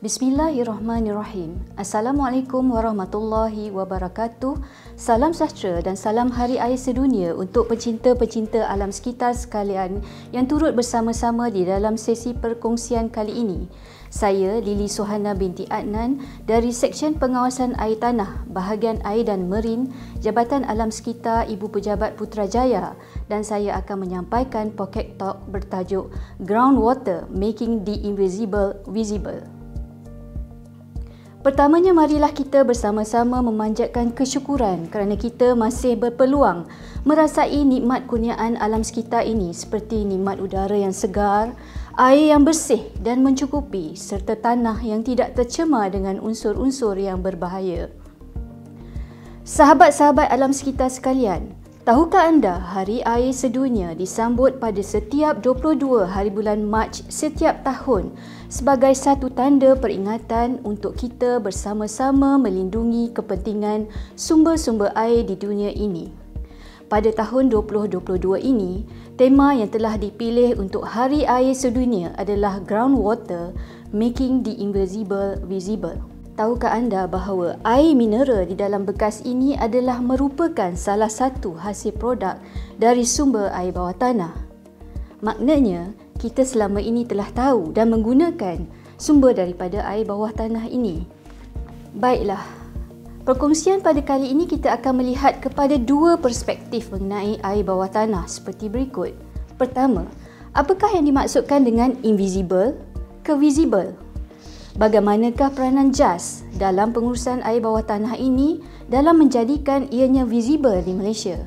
Bismillahirrahmanirrahim. Assalamualaikum warahmatullahi wabarakatuh. Salam sejahtera dan salam Hari Air Sedunia untuk pecinta-pecinta alam sekitar sekalian yang turut bersama-sama di dalam sesi perkongsian kali ini. Saya Lili Sohana binti Adnan dari Seksyen Pengawasan Air Tanah, Bahagian Air dan Merin, Jabatan Alam Sekitar Ibu Pejabat Putrajaya, dan saya akan menyampaikan Pocket Talk bertajuk Groundwater Making the Invisible Visible. Pertamanya, marilah kita bersama-sama memanjatkan kesyukuran kerana kita masih berpeluang merasai nikmat kurniaan alam sekitar ini seperti nikmat udara yang segar, air yang bersih dan mencukupi serta tanah yang tidak tercemar dengan unsur-unsur yang berbahaya. Sahabat-sahabat alam sekitar sekalian, tahukah anda Hari Air Sedunia disambut pada setiap 22 hari bulan Mac setiap tahun sebagai satu tanda peringatan untuk kita bersama-sama melindungi kepentingan sumber-sumber air di dunia ini. Pada tahun 2022 ini, tema yang telah dipilih untuk Hari Air Sedunia adalah Groundwater Making the Invisible Visible. Tahukah anda bahawa air mineral di dalam bekas ini adalah merupakan salah satu hasil produk dari sumber air bawah tanah? Maknanya, kita selama ini telah tahu dan menggunakan sumber daripada air bawah tanah ini. Baiklah, perkongsian pada kali ini kita akan melihat kepada dua perspektif mengenai air bawah tanah seperti berikut. Pertama, apakah yang dimaksudkan dengan invisible ke visible? Bagaimanakah peranan JAS dalam pengurusan air bawah tanah ini dalam menjadikan ianya visible di Malaysia?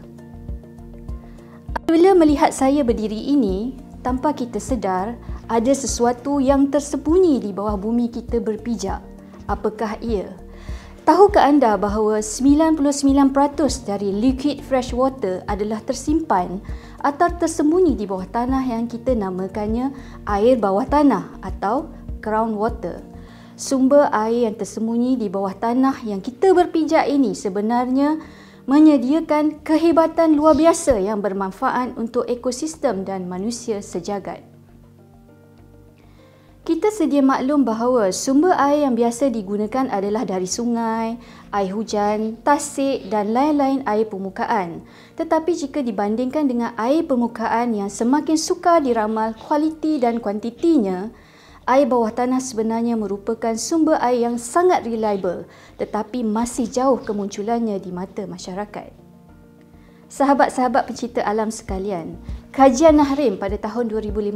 Apabila melihat saya berdiri ini, tanpa kita sedar, ada sesuatu yang tersembunyi di bawah bumi kita berpijak. Apakah ia? Tahukah anda bahawa 99% dari liquid fresh water adalah tersimpan atau tersembunyi di bawah tanah yang kita namakannya air bawah tanah atau groundwater. Sumber air yang tersembunyi di bawah tanah yang kita berpijak ini sebenarnya menyediakan kehebatan luar biasa yang bermanfaat untuk ekosistem dan manusia sejagat. Kita sedia maklum bahawa sumber air yang biasa digunakan adalah dari sungai, air hujan, tasik dan lain-lain air permukaan. Tetapi jika dibandingkan dengan air permukaan yang semakin sukar diramal kualiti dan kuantitinya, air bawah tanah sebenarnya merupakan sumber air yang sangat reliable tetapi masih jauh kemunculannya di mata masyarakat. Sahabat-sahabat pencinta alam sekalian, kajian Nahrim pada tahun 2015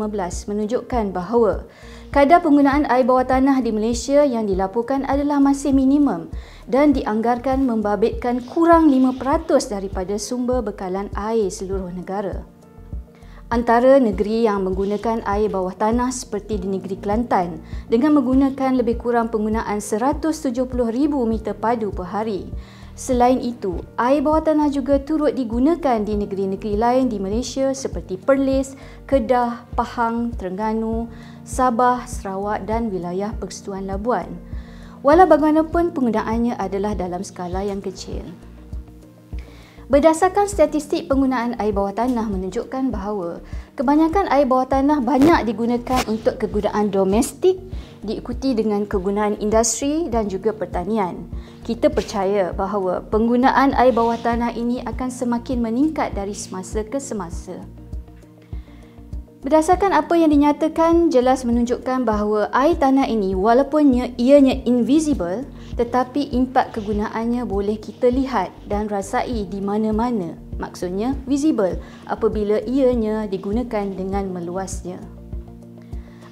menunjukkan bahawa kadar penggunaan air bawah tanah di Malaysia yang dilaporkan adalah masih minimum dan dianggarkan membabitkan kurang 5% daripada sumber bekalan air seluruh negara. Antara negeri yang menggunakan air bawah tanah seperti di negeri Kelantan dengan menggunakan lebih kurang penggunaan 170,000 meter padu per hari. Selain itu, air bawah tanah juga turut digunakan di negeri-negeri lain di Malaysia seperti Perlis, Kedah, Pahang, Terengganu, Sabah, Sarawak dan wilayah Persekutuan Labuan. Walau bagaimanapun penggunaannya adalah dalam skala yang kecil. Berdasarkan statistik penggunaan air bawah tanah menunjukkan bahawa kebanyakan air bawah tanah banyak digunakan untuk kegunaan domestik diikuti dengan kegunaan industri dan juga pertanian. Kita percaya bahawa penggunaan air bawah tanah ini akan semakin meningkat dari semasa ke semasa. Berdasarkan apa yang dinyatakan, jelas menunjukkan bahawa air tanah ini walaupun ianya invisible, tetapi impak kegunaannya boleh kita lihat dan rasai di mana-mana. Maksudnya visible apabila ianya digunakan dengan meluasnya.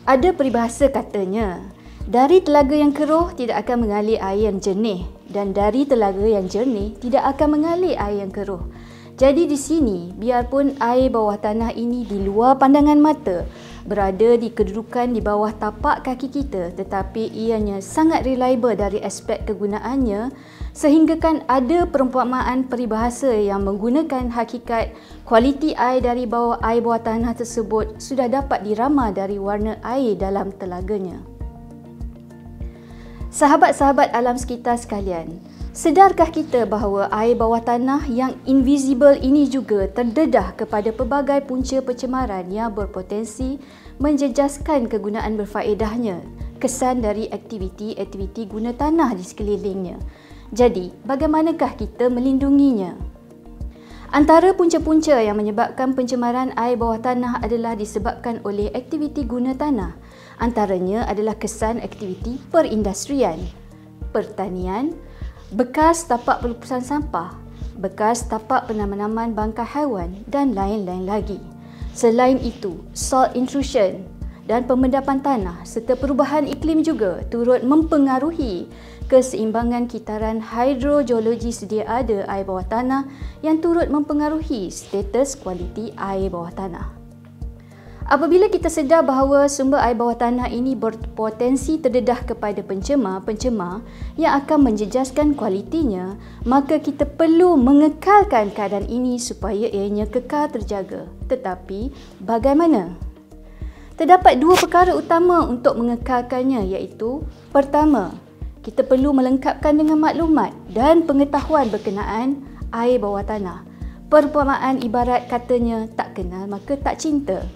Ada peribahasa katanya, dari telaga yang keruh tidak akan mengalir air yang jernih dan dari telaga yang jernih tidak akan mengalir air yang keruh. Jadi di sini, biarpun air bawah tanah ini di luar pandangan mata, berada di kedudukan di bawah tapak kaki kita, tetapi ianya sangat reliable dari aspek kegunaannya, sehinggakan ada perumpamaan peribahasa yang menggunakan hakikat kualiti air dari air bawah tanah tersebut sudah dapat diramal dari warna air dalam telaganya. Sahabat-sahabat alam sekitar sekalian, sedarkah kita bahawa air bawah tanah yang invisible ini juga terdedah kepada pelbagai punca pencemaran yang berpotensi menjejaskan kegunaan berfaedahnya kesan dari aktiviti-aktiviti guna tanah di sekelilingnya. Jadi, bagaimanakah kita melindunginya? Antara punca-punca yang menyebabkan pencemaran air bawah tanah adalah disebabkan oleh aktiviti guna tanah. Antaranya adalah kesan aktiviti perindustrian, pertanian, bekas tapak pelupusan sampah, bekas tapak penanaman bangkai haiwan dan lain-lain lagi. Selain itu, salt intrusion dan pemendapan tanah serta perubahan iklim juga turut mempengaruhi keseimbangan kitaran hidrogeologi sedia ada air bawah tanah yang turut mempengaruhi status kualiti air bawah tanah. Apabila kita sedar bahawa sumber air bawah tanah ini berpotensi terdedah kepada pencemar-pencemar yang akan menjejaskan kualitinya, maka kita perlu mengekalkan keadaan ini supaya ianya kekal terjaga. Tetapi, bagaimana? Terdapat dua perkara utama untuk mengekalkannya, iaitu pertama, kita perlu melengkapkan dengan maklumat dan pengetahuan berkenaan air bawah tanah. Perumpamaan ibarat katanya tak kenal maka tak cinta.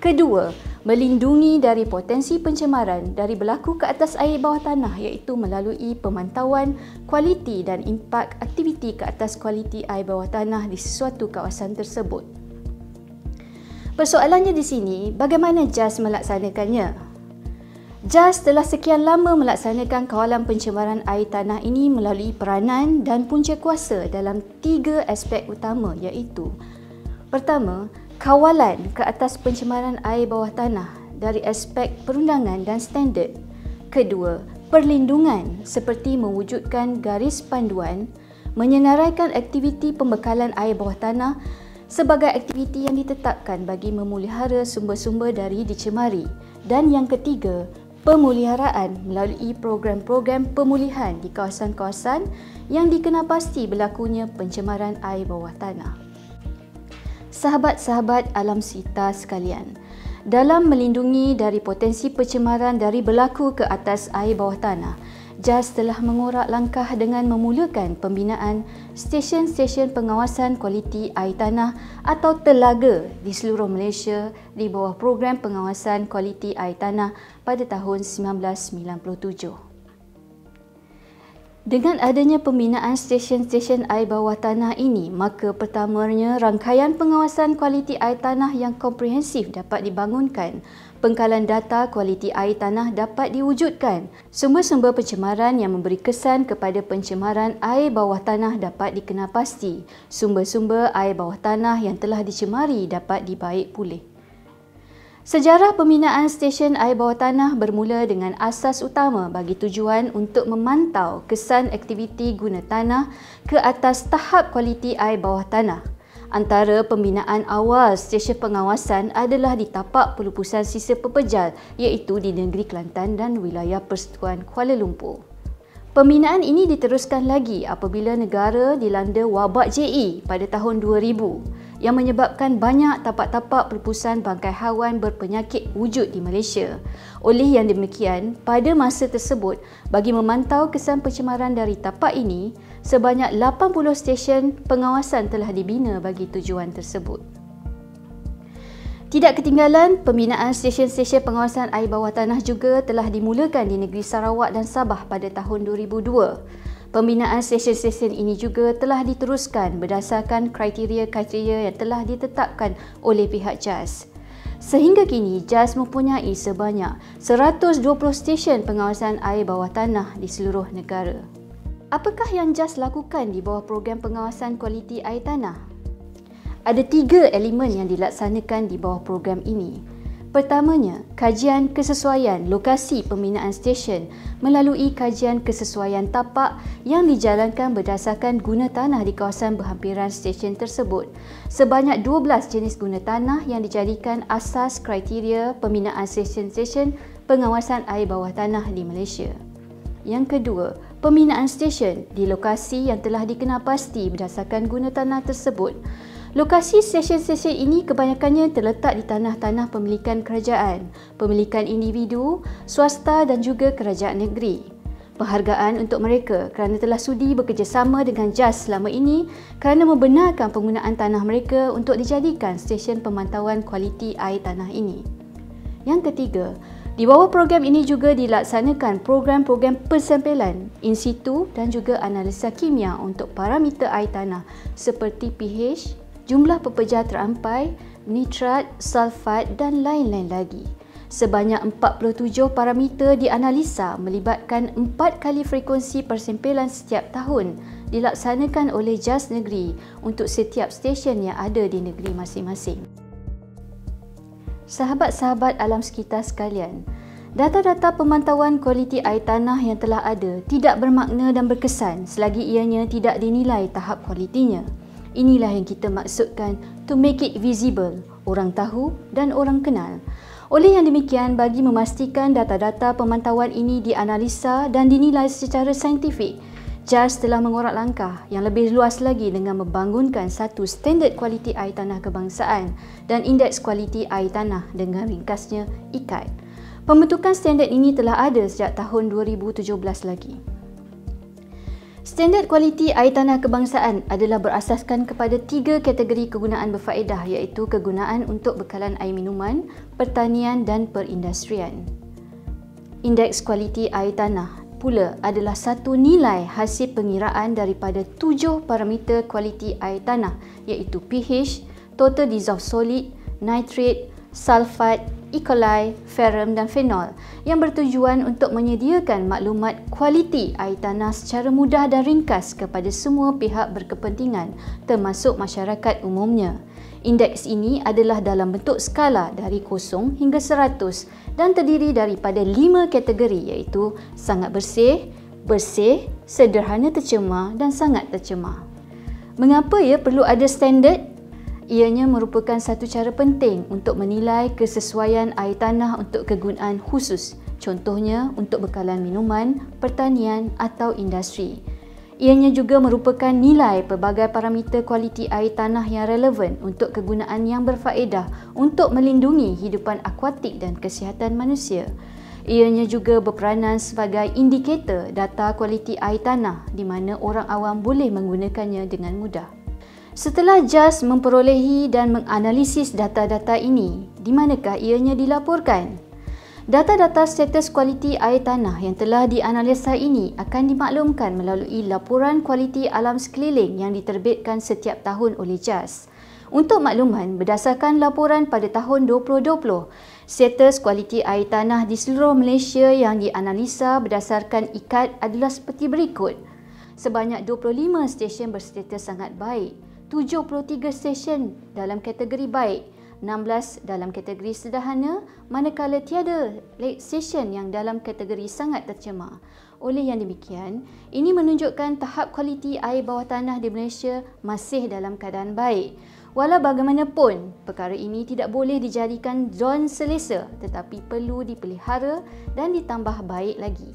Kedua, melindungi dari potensi pencemaran dari berlaku ke atas air bawah tanah iaitu melalui pemantauan kualiti dan impak aktiviti ke atas kualiti air bawah tanah di sesuatu kawasan tersebut. Persoalannya di sini, bagaimana JAS melaksanakannya? JAS telah sekian lama melaksanakan kawalan pencemaran air tanah ini melalui peranan dan punca kuasa dalam 3 aspek utama iaitu pertama, kawalan ke atas pencemaran air bawah tanah dari aspek perundangan dan standard. Kedua, perlindungan seperti mewujudkan garis panduan menyenaraikan aktiviti pembekalan air bawah tanah sebagai aktiviti yang ditetapkan bagi memelihara sumber-sumber dari dicemari. Dan yang ketiga, pemuliharaan melalui program-program pemulihan di kawasan-kawasan yang dikenapasti berlakunya pencemaran air bawah tanah. Sahabat-sahabat alam sekitar sekalian, dalam melindungi dari potensi pencemaran dari berlaku ke atas air bawah tanah, JAS telah mengorak langkah dengan memulakan pembinaan stesen-stesen pengawasan kualiti air tanah atau telaga di seluruh Malaysia di bawah program pengawasan kualiti air tanah pada tahun 1997. Dengan adanya pembinaan stesen-stesen air bawah tanah ini, maka pertamanya rangkaian pengawasan kualiti air tanah yang komprehensif dapat dibangunkan. Pengkalan data kualiti air tanah dapat diwujudkan. Sumber-sumber pencemaran yang memberi kesan kepada pencemaran air bawah tanah dapat dikenapasti. Sumber-sumber air bawah tanah yang telah dicemari dapat dibaik pulih. Sejarah pembinaan stesen air bawah tanah bermula dengan asas utama bagi tujuan untuk memantau kesan aktiviti guna tanah ke atas tahap kualiti air bawah tanah. Antara pembinaan awal stesen pengawasan adalah di tapak pelupusan sisa pepejal iaitu di negeri Kelantan dan wilayah Persekutuan Kuala Lumpur. Pembinaan ini diteruskan lagi apabila negara dilanda wabak JE pada tahun 2000 yang menyebabkan banyak tapak-tapak pelupusan bangkai haiwan berpenyakit wujud di Malaysia. Oleh yang demikian, pada masa tersebut, bagi memantau kesan pencemaran dari tapak ini, sebanyak 80 stesen pengawasan telah dibina bagi tujuan tersebut. Tidak ketinggalan, pembinaan stesen-stesen pengawasan air bawah tanah juga telah dimulakan di negeri Sarawak dan Sabah pada tahun 2002. Pembinaan stesen-stesen ini juga telah diteruskan berdasarkan kriteria-kriteria yang telah ditetapkan oleh pihak JAS. Sehingga kini, JAS mempunyai sebanyak 120 stesen pengawasan air bawah tanah di seluruh negara. Apakah yang JAS lakukan di bawah program pengawasan kualiti air tanah? Ada 3 elemen yang dilaksanakan di bawah program ini. Pertamanya, kajian kesesuaian lokasi pembinaan stesen melalui kajian kesesuaian tapak yang dijalankan berdasarkan guna tanah di kawasan berhampiran stesen tersebut. Sebanyak 12 jenis guna tanah yang dijadikan asas kriteria pembinaan stesen-stesen pengawasan air bawah tanah di Malaysia. Yang kedua, pembinaan stesen di lokasi yang telah dikenapasti berdasarkan guna tanah tersebut. Lokasi stesen-stesen ini kebanyakannya terletak di tanah-tanah pemilikan kerajaan, pemilikan individu, swasta dan juga kerajaan negeri. Penghargaan untuk mereka kerana telah sudi bekerjasama dengan JAS selama ini kerana membenarkan penggunaan tanah mereka untuk dijadikan stesen pemantauan kualiti air tanah ini. Yang ketiga, Di bawah program ini juga dilaksanakan program-program persempelan in situ dan juga analisa kimia untuk parameter air tanah seperti pH, jumlah pepejar terampai, nitrat, sulfat dan lain-lain lagi. Sebanyak 47 parameter dianalisa melibatkan 4 kali frekuensi persempelan setiap tahun dilaksanakan oleh JAS negeri untuk setiap stesen yang ada di negeri masing-masing. Sahabat-sahabat alam sekitar sekalian, data-data pemantauan kualiti air tanah yang telah ada tidak bermakna dan berkesan selagi ianya tidak dinilai tahap kualitinya. Inilah yang kita maksudkan to make it visible, orang tahu dan orang kenal. Oleh yang demikian, bagi memastikan data-data pemantauan ini dianalisa dan dinilai secara saintifik, JAS telah mengorak langkah yang lebih luas lagi dengan membangunkan satu standard kualiti air tanah kebangsaan dan indeks kualiti air tanah dengan ringkasnya IKAT. Pembentukan standard ini telah ada sejak tahun 2017 lagi. Standard kualiti air tanah kebangsaan adalah berasaskan kepada 3 kategori kegunaan berfaedah iaitu kegunaan untuk bekalan air minuman, pertanian dan perindustrian. Indeks kualiti air tanah pula adalah satu nilai hasil pengiraan daripada 7 parameter kualiti air tanah iaitu pH, total dissolved solid, nitrate, sulfat, E. coli, ferrum dan fenol yang bertujuan untuk menyediakan maklumat kualiti air tanah secara mudah dan ringkas kepada semua pihak berkepentingan termasuk masyarakat umumnya. Indeks ini adalah dalam bentuk skala dari 0 hingga 100 dan terdiri daripada 5 kategori iaitu sangat bersih, bersih, sederhana tercemar dan sangat tercemar. Mengapa perlu ada standard? Ianya merupakan satu cara penting untuk menilai kesesuaian air tanah untuk kegunaan khusus, contohnya untuk bekalan minuman, pertanian atau industri. Ianya juga merupakan nilai pelbagai parameter kualiti air tanah yang relevan untuk kegunaan yang berfaedah untuk melindungi hidupan akuatik dan kesihatan manusia. Ianya juga berperanan sebagai indikator data kualiti air tanah di mana orang awam boleh menggunakannya dengan mudah. Setelah JAS memperolehi dan menganalisis data-data ini, di manakah ianya dilaporkan? Data-data status kualiti air tanah yang telah dianalisa ini akan dimaklumkan melalui laporan kualiti alam sekeliling yang diterbitkan setiap tahun oleh JAS. Untuk makluman, berdasarkan laporan pada tahun 2020, status kualiti air tanah di seluruh Malaysia yang dianalisa berdasarkan IKAT adalah seperti berikut. Sebanyak 25 stesen berstatus sangat baik, 73 stesen dalam kategori baik, 16 dalam kategori sederhana, manakala tiada stesen yang dalam kategori sangat tercemar. Oleh yang demikian, ini menunjukkan tahap kualiti air bawah tanah di Malaysia masih dalam keadaan baik. Walau bagaimanapun, perkara ini tidak boleh dijadikan zon selesa tetapi perlu dipelihara dan ditambah baik lagi.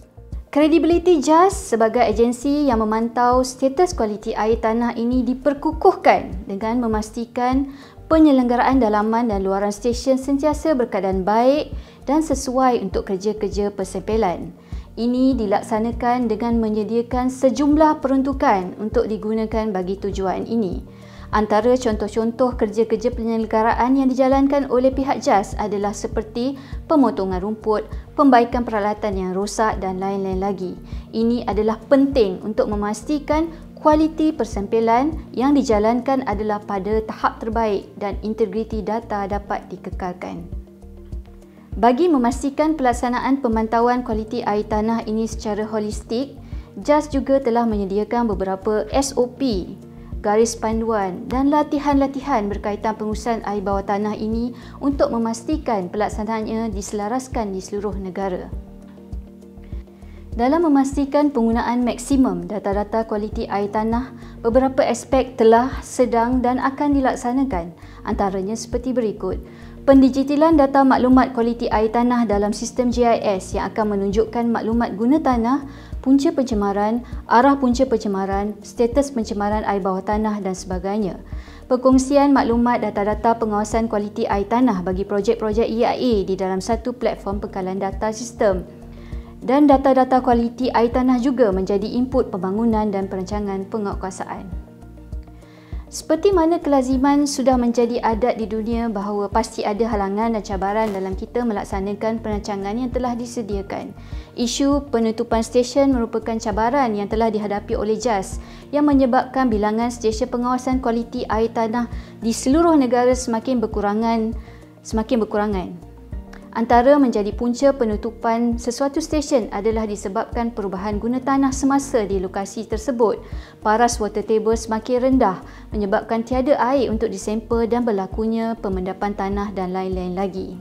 Kredibiliti JAS sebagai agensi yang memantau status kualiti air tanah ini diperkukuhkan dengan memastikan penyelenggaraan dalaman dan luaran stesen sentiasa berkeadaan baik dan sesuai untuk kerja-kerja persempelan. Ini dilaksanakan dengan menyediakan sejumlah peruntukan untuk digunakan bagi tujuan ini. Antara contoh-contoh kerja-kerja penyelenggaraan yang dijalankan oleh pihak JAS adalah seperti pemotongan rumput, pembaikan peralatan yang rosak dan lain-lain lagi. Ini adalah penting untuk memastikan kualiti persempelan yang dijalankan adalah pada tahap terbaik dan integriti data dapat dikekalkan. Bagi memastikan pelaksanaan pemantauan kualiti air tanah ini secara holistik, JAS juga telah menyediakan beberapa SOP, garis panduan dan latihan-latihan berkaitan pengurusan air bawah tanah ini untuk memastikan pelaksanaannya diselaraskan di seluruh negara. Dalam memastikan penggunaan maksimum data-data kualiti air tanah, beberapa aspek telah, sedang dan akan dilaksanakan, antaranya seperti berikut. Pendigitalan data maklumat kualiti air tanah dalam sistem GIS yang akan menunjukkan maklumat guna tanah, punca pencemaran, arah punca pencemaran, status pencemaran air bawah tanah dan sebagainya. Perkongsian maklumat data-data pengawasan kualiti air tanah bagi projek-projek EIA di dalam satu platform bekalan data sistem. Dan data-data kualiti air tanah juga menjadi input pembangunan dan perancangan penguatkuasaan. Seperti mana kelaziman sudah menjadi adat di dunia bahawa pasti ada halangan dan cabaran dalam kita melaksanakan perancangan yang telah disediakan. Isu penutupan stesen merupakan cabaran yang telah dihadapi oleh JAS yang menyebabkan bilangan stesen pengawasan kualiti air tanah di seluruh negara semakin berkurangan. Antara menjadi punca penutupan sesuatu stesen adalah disebabkan perubahan guna tanah semasa di lokasi tersebut. Paras water table semakin rendah menyebabkan tiada air untuk disampel dan berlakunya pemendapan tanah dan lain-lain lagi.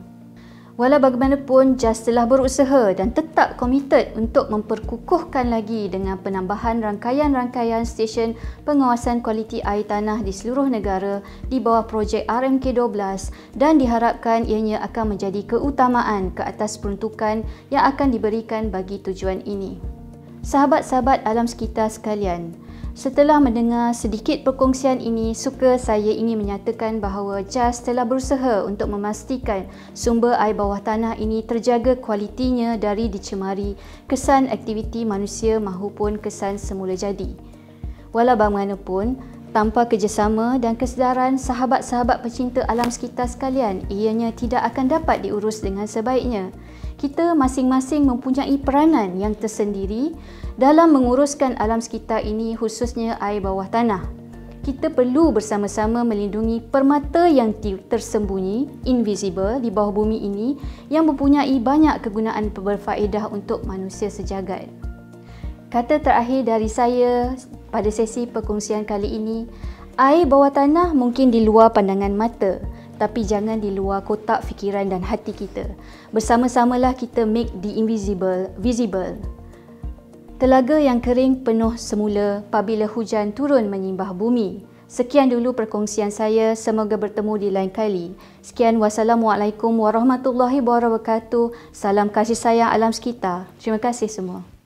Walau bagaimanapun, JAS telah berusaha dan tetap komited untuk memperkukuhkan lagi dengan penambahan rangkaian-rangkaian stesen pengawasan kualiti air tanah di seluruh negara di bawah projek RMK12 dan diharapkan ianya akan menjadi keutamaan ke atas peruntukan yang akan diberikan bagi tujuan ini. Sahabat-sahabat alam sekitar sekalian, setelah mendengar sedikit perkongsian ini, saya ingin menyatakan bahawa JAS telah berusaha untuk memastikan sumber air bawah tanah ini terjaga kualitinya dari dicemari kesan aktiviti manusia maupun kesan semula jadi. Walau bagaimanapun, tanpa kerjasama dan kesedaran sahabat-sahabat pecinta alam sekitar sekalian, ianya tidak akan dapat diurus dengan sebaiknya. Kita masing-masing mempunyai peranan yang tersendiri dalam menguruskan alam sekitar ini, khususnya air bawah tanah. Kita perlu bersama-sama melindungi permata yang tersembunyi, invisible, di bawah bumi ini yang mempunyai banyak kegunaan berfaedah untuk manusia sejagat. Kata terakhir dari saya pada sesi perkongsian kali ini, air bawah tanah mungkin di luar pandangan mata, tapi jangan di luar kotak fikiran dan hati kita. Bersama-samalah kita make the invisible visible. Telaga yang kering penuh semula apabila hujan turun menyimbah bumi. Sekian dulu perkongsian saya, semoga bertemu di lain kali. Sekian, wassalamualaikum warahmatullahi wabarakatuh. Salam kasih sayang alam sekitar. Terima kasih semua.